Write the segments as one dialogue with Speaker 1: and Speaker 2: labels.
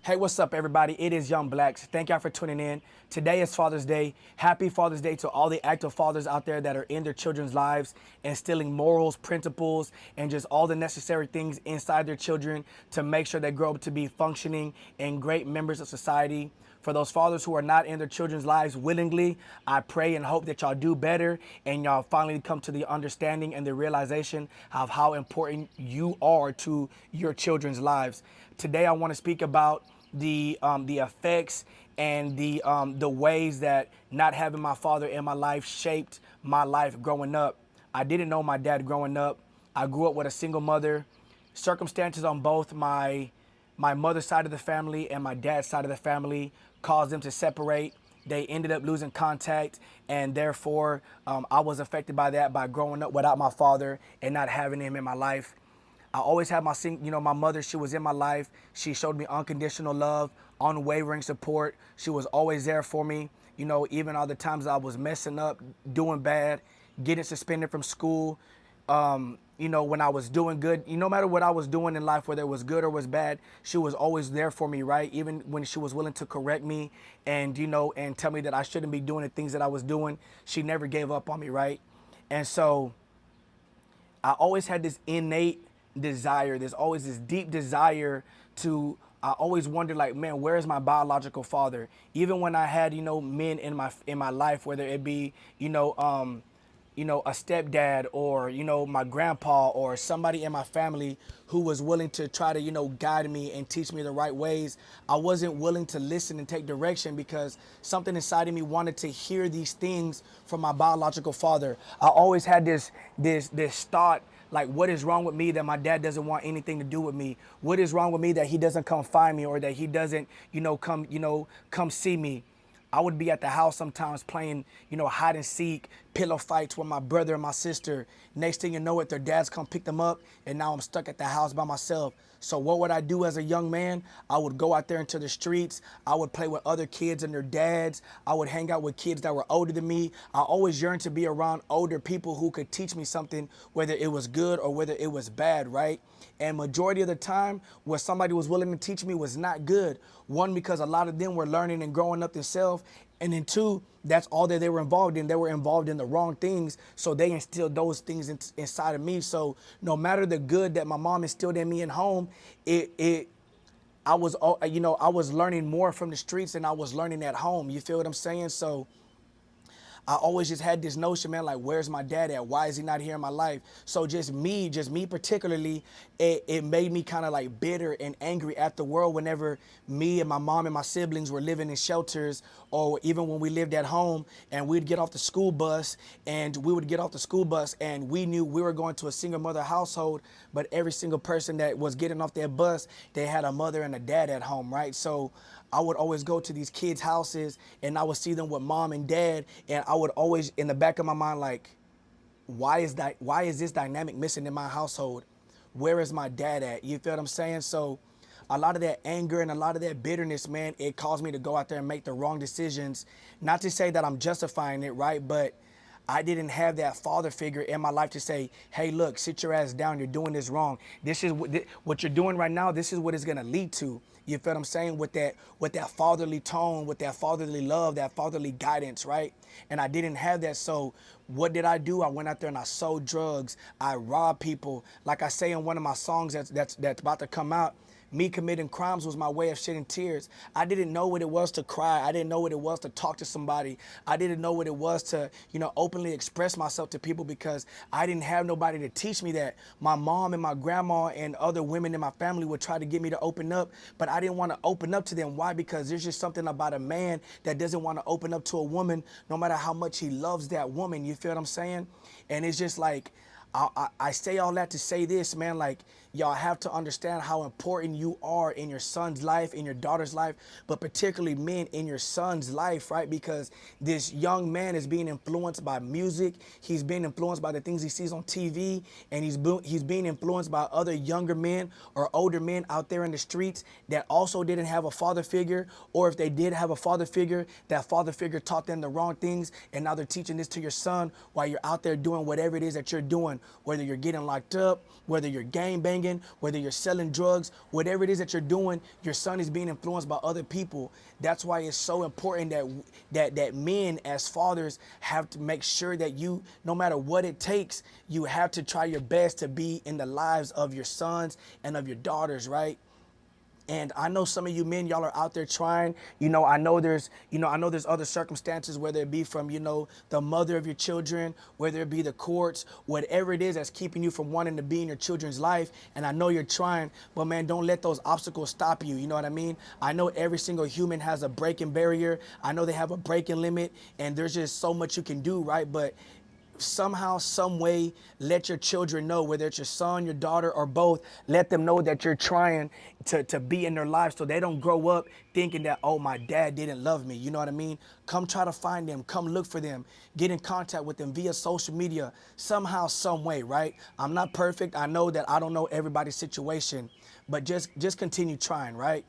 Speaker 1: Hey, what's up, everybody? It is Young Blax. Thank y'all for tuning in. Today is Father's Day. Happy Father's Day to all the active fathers out there that are in their children's lives, instilling morals, principles, and just all the necessary things inside their children to make sure they grow up to be functioning and great members of society. For those fathers who are not in their children's lives willingly, I pray and hope that y'all do better and y'all finally come to the understanding and the realization of how important you are to your children's lives. Today, I want to speak about the effects and the ways that not having my father in my life shaped my life growing up. I didn't know my dad growing up. I grew up with a single mother. Circumstances on both my mother's side of the family and my dad's side of the family caused them to separate. They ended up losing contact, and therefore I was affected by that by growing up without my father and not having him in my life. I always had my mother. She was in my life. She showed me unconditional love, unwavering support. She was always there for me. Even all the times I was messing up, doing bad, getting suspended from school. When I was doing good, no matter what I was doing in life, whether it was good or was bad, she was always there for me, right? Even when she was willing to correct me and tell me that I shouldn't be doing the things that I was doing, she never gave up on me, right? And so I always had this innate desire. There's always this deep desire to. I always wondered, like, man, where is my biological father? Even when I had, men in my life, whether it be, a stepdad or my grandpa or somebody in my family who was willing to try to guide me and teach me the right ways. I wasn't willing to listen and take direction because something inside of me wanted to hear these things from my biological father. I always had this thought, like, what is wrong with me that my dad doesn't want anything to do with me? What is wrong with me that he doesn't come find me, or that he doesn't come see me? I would be at the house sometimes playing, hide and seek, pillow fights with my brother and my sister. Next thing you know it, their dads come pick them up, and now I'm stuck at the house by myself. So what would I do as a young man? I would go out there into the streets. I would play with other kids and their dads. I would hang out with kids that were older than me. I always yearned to be around older people who could teach me something, whether it was good or whether it was bad, right? And majority of the time, what somebody was willing to teach me was not good. One, because a lot of them were learning and growing up themselves. And then two, that's all that they were involved in. They were involved in the wrong things. So they instilled those things inside of me. So no matter the good that my mom instilled in me at home, I was, I was learning more from the streets than I was learning at home. You feel what I'm saying? So I always just had this notion, man, like, where's my dad at? Why is he not here in my life? So just me particularly, it made me kind of like bitter and angry at the world whenever me and my mom and my siblings were living in shelters, or even when we lived at home and we'd get off the school bus and we knew we were going to a single mother household, but every single person that was getting off that bus, they had a mother and a dad at home, right? So I would always go to these kids' houses and I would see them with mom and dad, and I would always, in the back of my mind, like, why is this dynamic missing in my household? Where is my dad at? You feel what I'm saying? So a lot of that anger and a lot of that bitterness, man, it caused me to go out there and make the wrong decisions. Not to say that I'm justifying it, right? But I didn't have that father figure in my life to say, hey, look, sit your ass down. You're doing this wrong. This is what you're doing right now. This is what it's going to lead to. You feel what I'm saying? With that fatherly tone, with that fatherly love, that fatherly guidance, right? And I didn't have that. So what did I do? I went out there and I sold drugs. I robbed people. Like I say in one of my songs that's about to come out, me committing crimes was my way of shedding tears. I didn't know what it was to cry. I didn't know what it was to talk to somebody. I didn't know what it was to, openly express myself to people because I didn't have nobody to teach me that. My mom and my grandma and other women in my family would try to get me to open up, but I didn't want to open up to them. Why? Because there's just something about a man that doesn't want to open up to a woman no matter how much he loves that woman. You feel what I'm saying? And it's just like, I say all that to say this, man, like, y'all have to understand how important you are in your son's life, in your daughter's life, but particularly men in your son's life, right? Because this young man is being influenced by music. He's being influenced by the things he sees on TV, and he's being influenced by other younger men or older men out there in the streets that also didn't have a father figure, or if they did have a father figure, that father figure taught them the wrong things, and now they're teaching this to your son while you're out there doing whatever it is that you're doing. doing, whether you're getting locked up, whether you're gang banging, whether you're selling drugs, whatever it is that you're doing, your son is being influenced by other people. That's why it's so important that men as fathers have to make sure that you, no matter what it takes, you have to try your best to be in the lives of your sons and of your daughters, right? And I know some of you men, y'all are out there trying. I know there's other circumstances, whether it be from, the mother of your children, whether it be the courts, whatever it is that's keeping you from wanting to be in your children's life. And I know you're trying, but man, don't let those obstacles stop you. You know what I mean? I know every single human has a breaking barrier. I know they have a breaking limit, and there's just so much you can do, right? But somehow, some way, let your children know, whether it's your son, your daughter, or both, let them know that you're trying to be in their lives so they don't grow up thinking that, oh, my dad didn't love me. You know what I mean? Come try to find them. Come look for them. Get in contact with them via social media, somehow, some way, right? I'm not perfect. I know that I don't know everybody's situation, but just continue trying, right?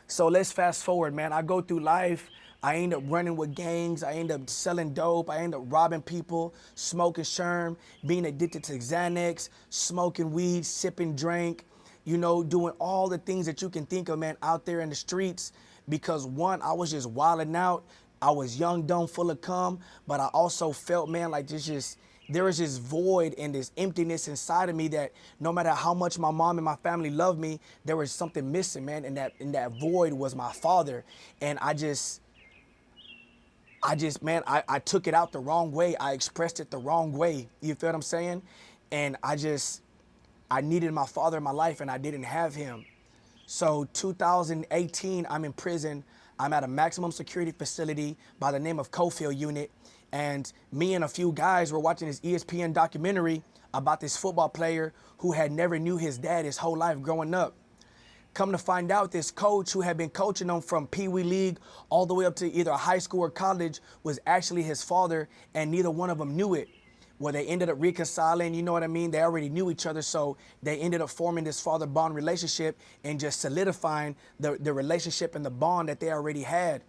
Speaker 1: So let's fast forward, man. I go through life. I end up running with gangs. I end up selling dope. I end up robbing people, smoking sherm, being addicted to Xanax, smoking weed, sipping drink, doing all the things that you can think of, man, out there in the streets. Because one, I was just wilding out. I was young, dumb, full of cum, but I also felt, man, like there was this void and this emptiness inside of me that no matter how much my mom and my family loved me, there was something missing, man. And that void was my father. And man, I took it out the wrong way. I expressed it the wrong way. You feel what I'm saying? And I needed my father in my life, and I didn't have him. So 2018, I'm in prison. I'm at a maximum security facility by the name of Cofield Unit. And me and a few guys were watching this ESPN documentary about this football player who had never knew his dad his whole life growing up. Come to find out, this coach who had been coaching them from Pee Wee League all the way up to either high school or college was actually his father, and neither one of them knew it. Well, they ended up reconciling, you know what I mean? They already knew each other, so they ended up forming this father-bond relationship and just solidifying the relationship and the bond that they already had.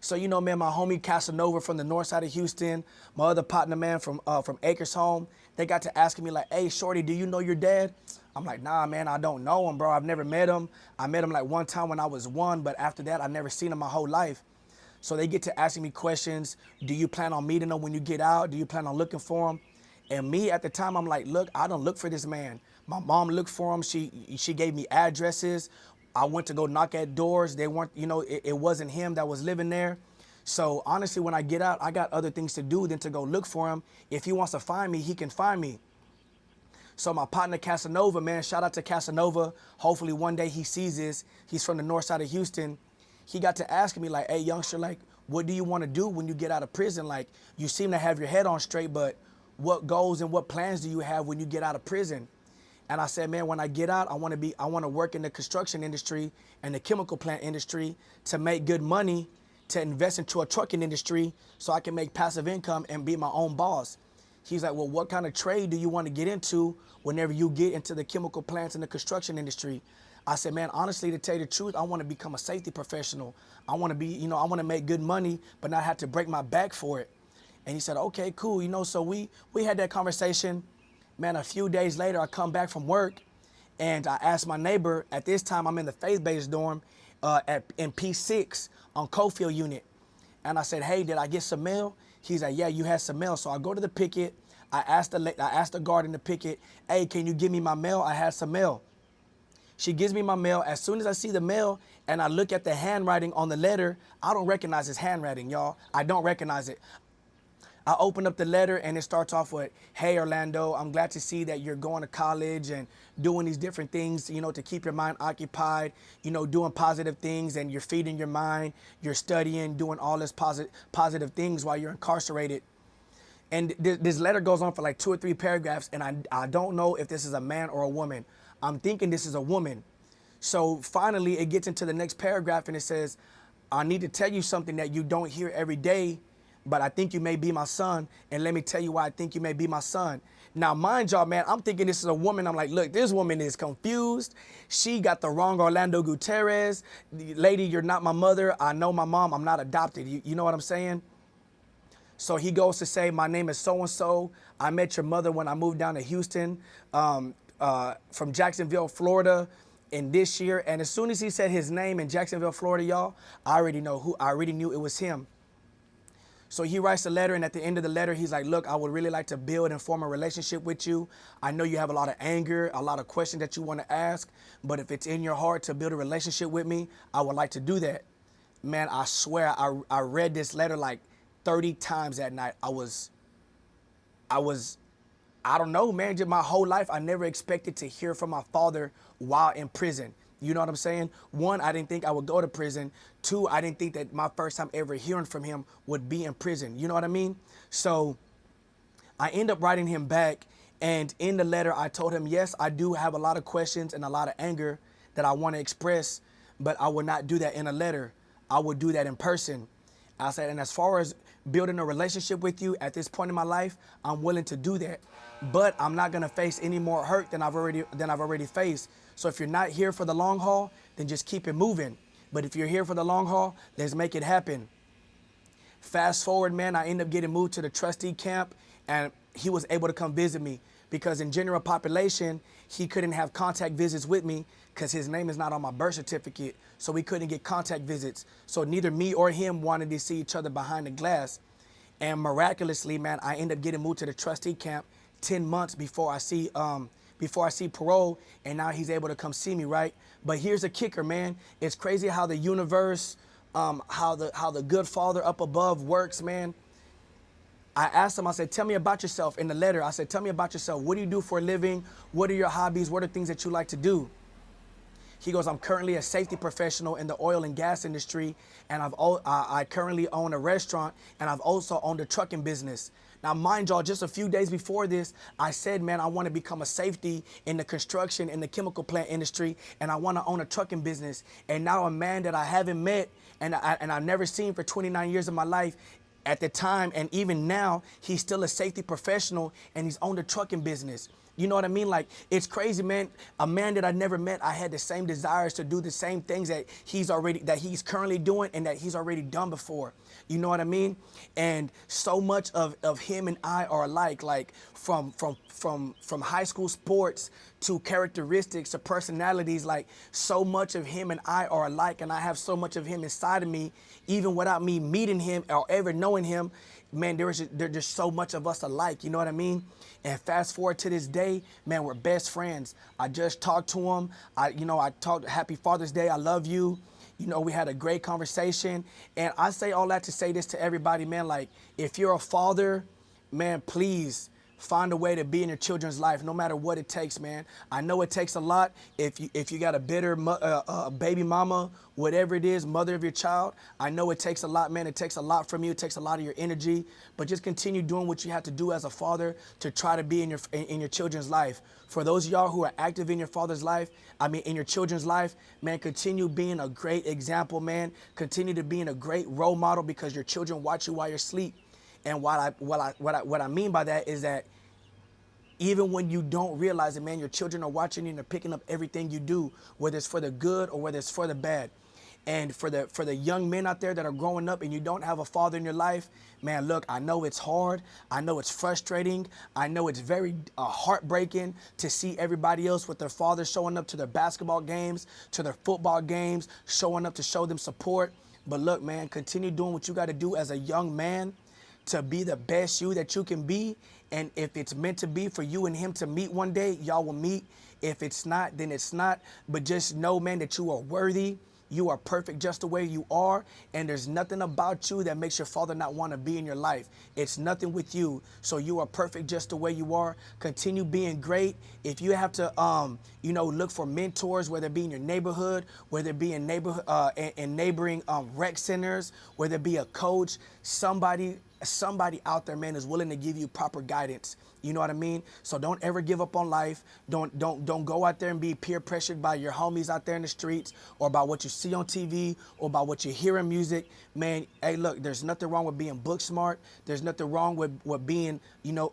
Speaker 1: So, man, my homie Casanova from the north side of Houston, my other partner, man, from Acres Home, they got to asking me like, hey, shorty, do you know your dad? I'm like, nah, man, I don't know him, bro. I've never met him. I met him like one time when I was 1, but after that, I never seen him my whole life. So they get to asking me questions. Do you plan on meeting him when you get out? Do you plan on looking for him? And me at the time, I'm like, look, I don't look for this man. My mom looked for him. She gave me addresses. I went to go knock at doors. They weren't, it wasn't him that was living there. So honestly, when I get out, I got other things to do than to go look for him. If he wants to find me, he can find me. So my partner Casanova, man, shout out to Casanova. Hopefully one day he sees this. He's from the north side of Houston. He got to asking me like, hey, youngster, like, what do you want to do when you get out of prison? Like, you seem to have your head on straight, but what goals and what plans do you have when you get out of prison? And I said, man, when I get out, I want to work in the construction industry and the chemical plant industry to make good money, to invest into a trucking industry so I can make passive income and be my own boss. He's like, well, what kind of trade do you want to get into whenever you get into the chemical plants and the construction industry? I said, man, honestly, to tell you the truth, I want to become a safety professional. I want to be, I want to make good money, but not have to break my back for it. And he said, okay, cool. So we had that conversation. Man, a few days later, I come back from work and I asked my neighbor, at this time, I'm in the faith-based dorm in P6 on Cofield Unit. And I said, hey, did I get some mail? He's like, yeah, you had some mail. So I go to the picket. I asked the guard in the picket, hey, can you give me my mail? I had some mail. She gives me my mail. As soon as I see the mail and I look at the handwriting on the letter, I don't recognize his handwriting, y'all. I don't recognize it. I open up the letter and it starts off with, hey, Orlando, I'm glad to see that you're going to college and doing these different things, to keep your mind occupied, doing positive things, and you're feeding your mind, you're studying, doing all this positive things while you're incarcerated. And this letter goes on for like 2 or 3 paragraphs, and I don't know if this is a man or a woman. I'm thinking this is a woman. So finally, it gets into the next paragraph and it says, I need to tell you something that you don't hear every day, but I think you may be my son, and let me tell you why I think you may be my son. Now, mind y'all, man, I'm thinking this is a woman. I'm like, look, this woman is confused. She got the wrong Orlando Gutierrez. Lady, you're not my mother. I know my mom. I'm not adopted. You know what I'm saying? So he goes to say, my name is so-and-so. I met your mother when I moved down to Houston from Jacksonville, Florida in this year. And as soon as he said his name in Jacksonville, Florida, y'all, I already knew it was him. So he writes a letter, and at the end of the letter, he's like, look, I would really like to build and form a relationship with you. I know you have a lot of anger, a lot of questions that you want to ask, but if it's in your heart to build a relationship with me, I would like to do that. Man, I swear, I read this letter like 30 times that night. I was, I don't know, man, just my whole life, I never expected to hear from my father while in prison. You know what I'm saying? One, I didn't think I would go to prison. Two, I didn't think that my first time ever hearing from him would be in prison. You know what I mean? So I end up writing him back. And in the letter, I told him, yes, I do have a lot of questions and a lot of anger that I want to express, but I will not do that in a letter. I would do that in person. I said, and as far as building a relationship with you at this point in my life, I'm willing to do that. But I'm not gonna face any more hurt than I've already faced. So if you're not here for the long haul, then just keep it moving. But if you're here for the long haul, let's make it happen. Fast forward, man, I ended up getting moved to the trustee camp, and he was able to come visit me because in general population, he couldn't have contact visits with me because his name is not on my birth certificate. So we couldn't get contact visits. So neither me or him wanted to see each other behind the glass. And miraculously, man, I ended up getting moved to the trustee camp 10 months before I see parole, and now he's able to come see me, right? But here's the kicker, man. It's crazy how the universe, how the good Father up above works, man. I asked him, I said, tell me about yourself in the letter. I said, tell me about yourself. What do you do for a living? What are your hobbies? What are things that you like to do? He goes, I'm currently a safety professional in the oil and gas industry, and I currently own a restaurant, and I've also owned a trucking business. Now, mind y'all, just a few days before this, I said, man, I want to become a safety in the construction and the chemical plant industry, and I want to own a trucking business. And now a man that I haven't met and I've never seen for 29 years of my life, at the time and even now, he's still a safety professional, and he's owned a trucking business. You know what I mean? Like, it's crazy, man. A man that I never met, I had the same desires to do the same things that he's currently doing and that he's already done before. You know what I mean? And so much of him and I are alike, like from high school sports to characteristics to personalities. Like, so much of him and I are alike, and I have so much of him inside of me, even without me meeting him or ever knowing him. Man, there's just so much of us alike, you know what I mean? And fast forward to this day, man, we're best friends. I just talked to him. I talked, Happy Father's Day, I love you. You know, we had a great conversation. And I say all that to say this to everybody, man, like, if you're a father, man, please find a way to be in your children's life, no matter what it takes, man. I know it takes a lot. If you got a bitter baby mama, whatever it is, mother of your child, I know it takes a lot, man. It takes a lot from you. It takes a lot of your energy. But just continue doing what you have to do as a father to try to be in your children's life. For those of y'all who are active in your in your children's life, man, continue being a great example, man. Continue to being a great role model, because your children watch you while you're asleep. And what I mean by that is that even when you don't realize it, man, your children are watching you and they're picking up everything you do, whether it's for the good or whether it's for the bad. And for the young men out there that are growing up and you don't have a father in your life, man, look, I know it's hard. I know it's frustrating. I know it's very heartbreaking to see everybody else with their father showing up to their basketball games, to their football games, showing up to show them support. But look, man, continue doing what you got to do as a young man to be the best you that you can be. And if it's meant to be for you and him to meet one day, y'all will meet. If it's not, then it's not. But just know, man, that you are worthy. You are perfect just the way you are. And there's nothing about you that makes your father not want to be in your life. It's nothing with you. So you are perfect just the way you are. Continue being great. If you have to, look for mentors, whether it be in your neighborhood, whether it be in neighboring rec centers, whether it be a coach, somebody out there, man, is willing to give you proper guidance. You know what I mean? So don't ever give up on life. Don't go out there and be peer pressured by your homies out there in the streets, or by what you see on TV, or by what you hear in music. Man, hey, look, there's nothing wrong with being book smart. There's nothing wrong with being,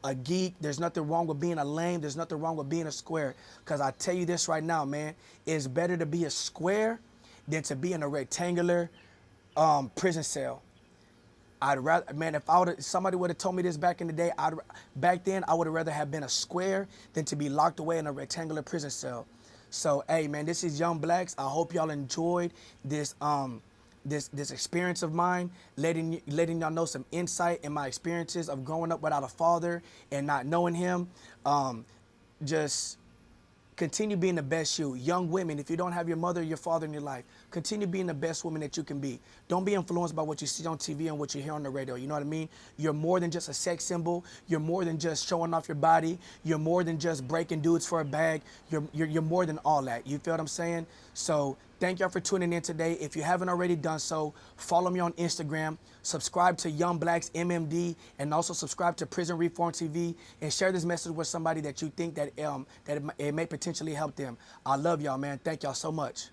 Speaker 1: a geek. There's nothing wrong with being a lame. There's nothing wrong with being a square. Because I tell you this right now, man, it's better to be a square than to be in a rectangular prison cell. I'd rather, man, if somebody would have told me this back in the day, back then I would have rather have been a square than to be locked away in a rectangular prison cell. So, hey, man, this is Young Blax. I hope y'all enjoyed this experience of mine, letting y'all know some insight in my experiences of growing up without a father and not knowing him. Just continue being the best you. Young women, if you don't have your mother or your father in your life, continue being the best woman that you can be. Don't be influenced by what you see on TV and what you hear on the radio. You know what I mean? You're more than just a sex symbol. You're more than just showing off your body. You're more than just breaking dudes for a bag. You're more than all that. You feel what I'm saying? So thank y'all for tuning in today. If you haven't already done so, follow me on Instagram, subscribe to Young Blax MMD, and also subscribe to Prison Reform TV, and share this message with somebody that you think that it may potentially help them. I love y'all, man. Thank y'all so much.